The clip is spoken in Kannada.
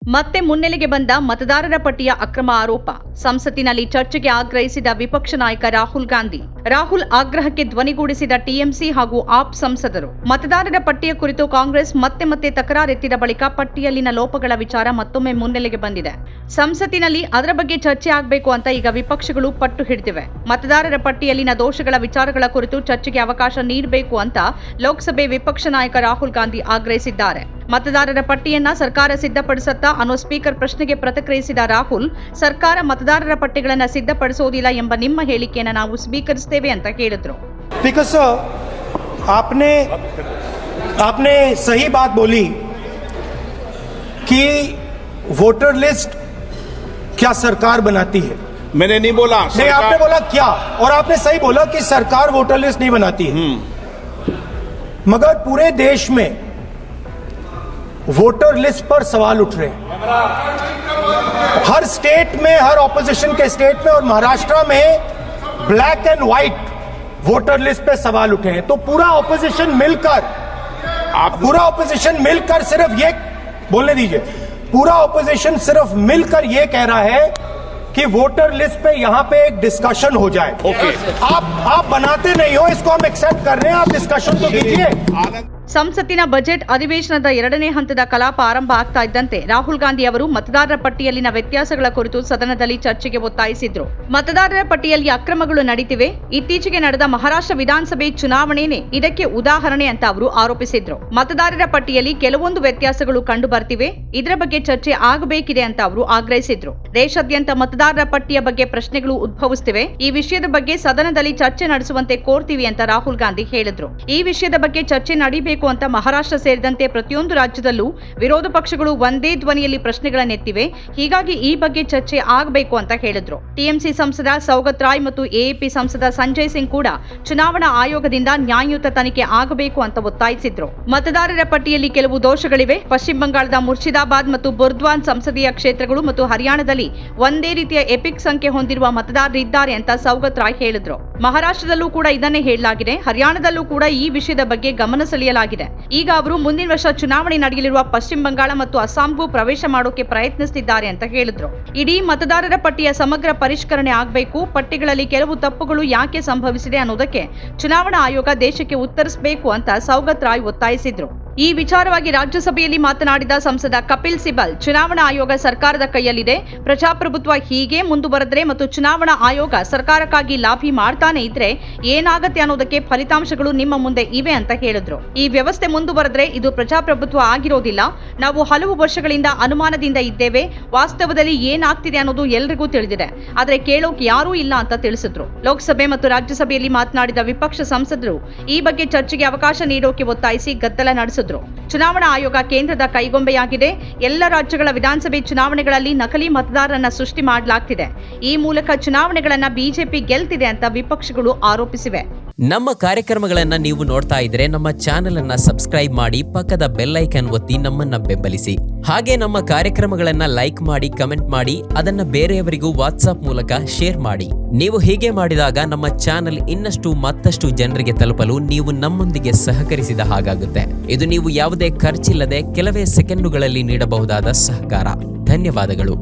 ಮತ್ತೆ ಮುನ್ನೆಲೆಗೆ ಬಂದ ಮತದಾರರ ಪಟ್ಟಿಯ ಅಕ್ರಮ ಆರೋಪ. ಸಂಸತ್ತಿನಲ್ಲಿ ಚರ್ಚೆಗೆ ಆಗ್ರಹಿಸಿದ ವಿಪಕ್ಷ ನಾಯಕ ರಾಹುಲ್ ಗಾಂಧಿ. ರಾಹುಲ್ ಆಗ್ರಹಕ್ಕೆ ಧ್ವನಿಗೂಡಿಸಿದ ಟಿಎಂಸಿ ಹಾಗೂ ಆಪ್ ಸಂಸದರು. ಮತದಾರರ ಪಟ್ಟಿಯ ಕುರಿತು ಕಾಂಗ್ರೆಸ್ ಮತ್ತೆ ತಕರಾರೆತ್ತಿದ ಬಳಿಕ ಪಟ್ಟಿಯಲ್ಲಿನ ಲೋಪಗಳ ವಿಚಾರ ಮತ್ತೊಮ್ಮೆ ಮುನ್ನೆಲೆಗೆ ಬಂದಿದೆ. ಸಂಸತ್ತಿನಲ್ಲಿ ಅದರ ಬಗ್ಗೆ ಚರ್ಚೆ ಆಗಬೇಕು ಅಂತ ಈಗ ವಿಪಕ್ಷಗಳು ಪಟ್ಟು ಹಿಡಿದಿವೆ. ಮತದಾರರ ಪಟ್ಟಿಯಲ್ಲಿನ ದೋಷಗಳ ವಿಚಾರಗಳ ಕುರಿತು ಚರ್ಚೆಗೆ ಅವಕಾಶ ನೀಡಬೇಕು ಅಂತ ಲೋಕಸಭೆ ವಿಪಕ್ಷ ನಾಯಕ ರಾಹುಲ್ ಗಾಂಧಿ ಆಗ್ರಹಿಸಿದ್ದಾರೆ. ಮತದಾರರ ಪಟ್ಟಿಯನ್ನ ಸರ್ಕಾರ ಸಿದ್ಧಪಡಿಸುತ್ತಾ ಅನ್ನೋ ಸ್ಪೀಕರ್ ಪ್ರಶ್ನೆಗೆ ಪ್ರತಿಕ್ರಿಯಿಸಿದ ರಾಹುಲ್, ಸರ್ಕಾರ ಮತದಾರರ ಪಟ್ಟಿಗಳನ್ನು ಸಿದ್ಧಪಡಿಸೋದಿಲ್ಲ ಎಂಬ ನಿಮ್ಮ ಹೇಳಿಕೆಯನ್ನು ನಾವು ಸ್ವೀಕರಿಸುತ್ತೇವೆ ಅಂತ ಹೇಳಿದ್ರು. बिकॉज आपने सही बात बोली कि वोटर लिस्ट क्या सरकार बनाती है. मैंने नहीं बोला. नहीं, आपने बोला क्या, और आपने सही बोला कि सरकार वोटर लिस्ट नहीं बनाती है. मगर पूरे देश में वोटर लिस्ट पर सवाल उठ रहे हैं. हर स्टेट में, हर ऑपोजिशन के स्टेट में और महाराष्ट्र में black and white voter list पे सवाल उठे हैं. तो पूरा ऑपोजिशन मिलकर सिर्फ ये बोलने दीजिए, पूरा ऑपोजिशन सिर्फ मिलकर ये कह रहा है कि वोटर लिस्ट पे यहां पे एक डिस्कशन हो जाए. ओके. आप बनाते नहीं हो, इसको हम एक्सेप्ट कर रहे हैं, आप डिस्कशन तो कीजिए. ಸಂಸತ್ತಿನ ಬಜೆಟ್ ಅಧಿವೇಶನದ 2ನೇ ಹಂತದ ಕಲಾಪ ಆರಂಭ ಆಗ್ತಾ ಇದ್ದಂತೆ ರಾಹುಲ್ ಗಾಂಧಿ ಅವರು ಮತದಾರರ ಪಟ್ಟಿಯಲ್ಲಿನ ವ್ಯತ್ಯಾಸಗಳ ಕುರಿತು ಸದನದಲ್ಲಿ ಚರ್ಚೆಗೆ ಒತ್ತಾಯಿಸಿದ್ರು. ಮತದಾರರ ಪಟ್ಟಿಯಲ್ಲಿ ಅಕ್ರಮಗಳು ನಡೀತಿವೆ. ಇತ್ತೀಚೆಗೆ ನಡೆದ ಮಹಾರಾಷ್ಟ್ರ ವಿಧಾನಸಭೆ ಚುನಾವಣೆನೇ ಇದಕ್ಕೆ ಉದಾಹರಣೆ ಅಂತ ಅವರು ಆರೋಪಿಸಿದ್ರು. ಮತದಾರರ ಪಟ್ಟಿಯಲ್ಲಿ ಕೆಲವೊಂದು ವ್ಯತ್ಯಾಸಗಳು ಕಂಡು ಬರ್ತಿವೆ, ಇದರ ಬಗ್ಗೆ ಚರ್ಚೆ ಆಗಬೇಕಿದೆ ಅಂತ ಅವರು ಆಗ್ರಹಿಸಿದ್ರು. ದೇಶಾದ್ಯಂತ ಮತದಾರರ ಪಟ್ಟಿಯ ಬಗ್ಗೆ ಪ್ರಶ್ನೆಗಳು ಉದ್ಭವಿಸುತ್ತಿವೆ. ಈ ವಿಷಯದ ಬಗ್ಗೆ ಸದನದಲ್ಲಿ ಚರ್ಚೆ ನಡೆಸುವಂತೆ ಕೋರ್ತೀವಿ ಅಂತ ರಾಹುಲ್ ಗಾಂಧಿ ಹೇಳಿದ್ರು. ಈ ವಿಷಯದ ಬಗ್ಗೆ ಚರ್ಚೆ ನಡೀಬೇಕು ಅಂತ ಮಹಾರಾಷ್ಟ್ರ ಸೇರಿದಂತೆ ಪ್ರತಿಯೊಂದು ರಾಜ್ಯದಲ್ಲೂ ವಿರೋಧ ಪಕ್ಷಗಳು ಒಂದೇ ಧ್ವನಿಯಲ್ಲಿ ಪ್ರಶ್ನೆಗಳನ್ನೆತ್ತಿವೆ. ಹೀಗಾಗಿ ಈ ಬಗ್ಗೆ ಚರ್ಚೆ ಆಗಬೇಕು ಅಂತ ಹೇಳಿದ್ರು. ಟಿಎಂಸಿ ಸಂಸದ ಸೌಗತ್ ರಾಯ್ ಮತ್ತು ಎಎಪಿ ಸಂಸದ ಸಂಜಯ್ ಸಿಂಗ್ ಕೂಡ ಚುನಾವಣಾ ಆಯೋಗದಿಂದ ನ್ಯಾಯಯುತ ತನಿಖೆ ಆಗಬೇಕು ಅಂತ ಒತ್ತಾಯಿಸಿದ್ರು. ಮತದಾರರ ಪಟ್ಟಿಯಲ್ಲಿ ಕೆಲವು ದೋಷಗಳಿವೆ. ಪಶ್ಚಿಮ ಬಂಗಾಳದ ಮುರ್ಷಿದಾಬಾದ್ ಮತ್ತು ಬುರ್ದ್ವಾನ್ ಸಂಸದೀಯ ಕ್ಷೇತ್ರಗಳು ಮತ್ತು ಹರಿಯಾಣದಲ್ಲಿ ಒಂದೇ ರೀತಿಯ ಎಪಿಕ್ ಸಂಖ್ಯೆ ಹೊಂದಿರುವ ಮತದಾರರಿದ್ದಾರೆ ಅಂತ ಸೌಗತ್ ರಾಯ್ ಹೇಳಿದ್ರು. ಮಹಾರಾಷ್ಟ್ರದಲ್ಲೂ ಕೂಡ ಇದನ್ನೇ ಹೇಳಲಾಗಿದೆ. ಹರಿಯಾಣದಲ್ಲೂ ಕೂಡ ಈ ವಿಷಯದ ಬಗ್ಗೆ ಗಮನ ಸೆಳೆಯಲಾಗಿದೆ. ಈಗ ಅವರು ಮುಂದಿನ ವರ್ಷ ಚುನಾವಣೆ ನಡೆಯಲಿರುವ ಪಶ್ಚಿಮ ಬಂಗಾಳ ಮತ್ತು ಅಸ್ಸಾಂಗೂ ಪ್ರವೇಶ ಮಾಡೋಕೆ ಪ್ರಯತ್ನಿಸುತ್ತಿದ್ದಾರೆ ಅಂತ ಹೇಳಿದ್ರು. ಇಡೀ ಮತದಾರರ ಪಟ್ಟಿಯ ಸಮಗ್ರ ಪರಿಷ್ಕರಣೆ ಆಗಬೇಕು. ಪಟ್ಟಿಗಳಲ್ಲಿ ಕೆಲವು ತಪ್ಪುಗಳು ಯಾಕೆ ಸಂಭವಿಸಿದೆ ಅನ್ನೋದಕ್ಕೆ ಚುನಾವಣಾ ಆಯೋಗ ದೇಶಕ್ಕೆ ಉತ್ತರಿಸಬೇಕು ಅಂತ ಸೌಗತ್ ರಾಯ್ ಒತ್ತಾಯಿಸಿದ್ರು. ಈ ವಿಚಾರವಾಗಿ ರಾಜ್ಯಸಭೆಯಲ್ಲಿ ಮಾತನಾಡಿದ ಸಂಸದ ಕಪಿಲ್ ಸಿಬಲ್, ಚುನಾವಣಾ ಆಯೋಗ ಸರ್ಕಾರದ ಕೈಯಲ್ಲಿದೆ. ಪ್ರಜಾಪ್ರಭುತ್ವ ಹೀಗೆ ಮುಂದುವರೆದ್ರೆ ಮತ್ತು ಚುನಾವಣಾ ಆಯೋಗ ಸರ್ಕಾರಕ್ಕಾಗಿ ಲಾಬಿ ಮಾಡ್ತಾನೆ ಇದ್ರೆ ಏನಾಗತ್ತೆ ಅನ್ನೋದಕ್ಕೆ ಫಲಿತಾಂಶಗಳು ನಿಮ್ಮ ಮುಂದೆ ಇವೆ ಅಂತ ಹೇಳಿದ್ರು. ಈ ವ್ಯವಸ್ಥೆ ಮುಂದುವರೆದ್ರೆ ಇದು ಪ್ರಜಾಪ್ರಭುತ್ವ ಆಗಿರೋದಿಲ್ಲ. ನಾವು ಹಲವು ವರ್ಷಗಳಿಂದ ಅನುಮಾನದಿಂದ ಇದ್ದೇವೆ. ವಾಸ್ತವದಲ್ಲಿ ಏನಾಗ್ತಿದೆ ಅನ್ನೋದು ಎಲ್ರಿಗೂ ತಿಳಿದಿದೆ, ಆದ್ರೆ ಕೇಳೋಕೆ ಯಾರೂ ಇಲ್ಲ ಅಂತ ತಿಳಿಸಿದ್ರು. ಲೋಕಸಭೆ ಮತ್ತು ರಾಜ್ಯಸಭೆಯಲ್ಲಿ ಮಾತನಾಡಿದ ವಿಪಕ್ಷ ಸಂಸದರು ಈ ಬಗ್ಗೆ ಚರ್ಚೆಗೆ ಅವಕಾಶ ನೀಡೋಕೆ ಒತ್ತಾಯಿಸಿ ಗದ್ದಲ ನಡೆಸಿದ್ರು. ಚುನಾವಣಾ ಆಯೋಗ ಕೇಂದ್ರದ ಕೈಗೊಂಬೆಯಾಗಿದೆ. ಎಲ್ಲ ರಾಜ್ಯಗಳ ವಿಧಾನಸಭೆ ಚುನಾವಣೆಗಳಲ್ಲಿ ನಕಲಿ ಮತದಾರರನ್ನ ಸೃಷ್ಟಿ ಮಾಡಲಾಗ್ತಿದೆ. ಈ ಮೂಲಕ ಚುನಾವಣೆಗಳನ್ನ ಬಿಜೆಪಿ ಗೆಲ್ತಿದೆ ಅಂತ ವಿಪಕ್ಷಗಳು ಆರೋಪಿಸಿವೆ. ನಮ್ಮ ಕಾರ್ಯಕ್ರಮಗಳನ್ನ ನೀವು ನೋಡ್ತಾ ಇದ್ರೆ ನಮ್ಮ ಚಾನೆಲ್ ಅನ್ನ ಸಬ್ಸ್ಕ್ರೈಬ್ ಮಾಡಿ, ಪಕ್ಕದ ಬೆಲ್ ಐಕಾನ್ ಒತ್ತಿ ನಮ್ಮನ್ನ ಬೆಂಬಲಿಸಿ. ಹಾಗೆ ನಮ್ಮ ಕಾರ್ಯಕ್ರಮಗಳನ್ನ ಲೈಕ್ ಮಾಡಿ, ಕಮೆಂಟ್ ಮಾಡಿ, ಅದನ್ನ ಬೇರೆಯವರಿಗೂ ವಾಟ್ಸ್ಆಪ್ ಮೂಲಕ ಶೇರ್ ಮಾಡಿ. ನೀವು ಹೀಗೆ ಮಾಡಿದಾಗ ನಮ್ಮ ಚಾನೆಲ್ ಮತ್ತಷ್ಟು ಜನರಿಗೆ ತಲುಪಲು ನೀವು ನಮ್ಮೊಂದಿಗೆ ಸಹಕರಿಸಿದ ಹಾಗಾಗುತ್ತೆ. ಇದು ನೀವು ಯಾವುದೇ ಖರ್ಚಿಲ್ಲದೆ ಕೆಲವೇ ಸೆಕೆಂಡುಗಳಲ್ಲಿ ನೀಡಬಹುದಾದ ಸಹಕಾರ. ಧನ್ಯವಾದಗಳು.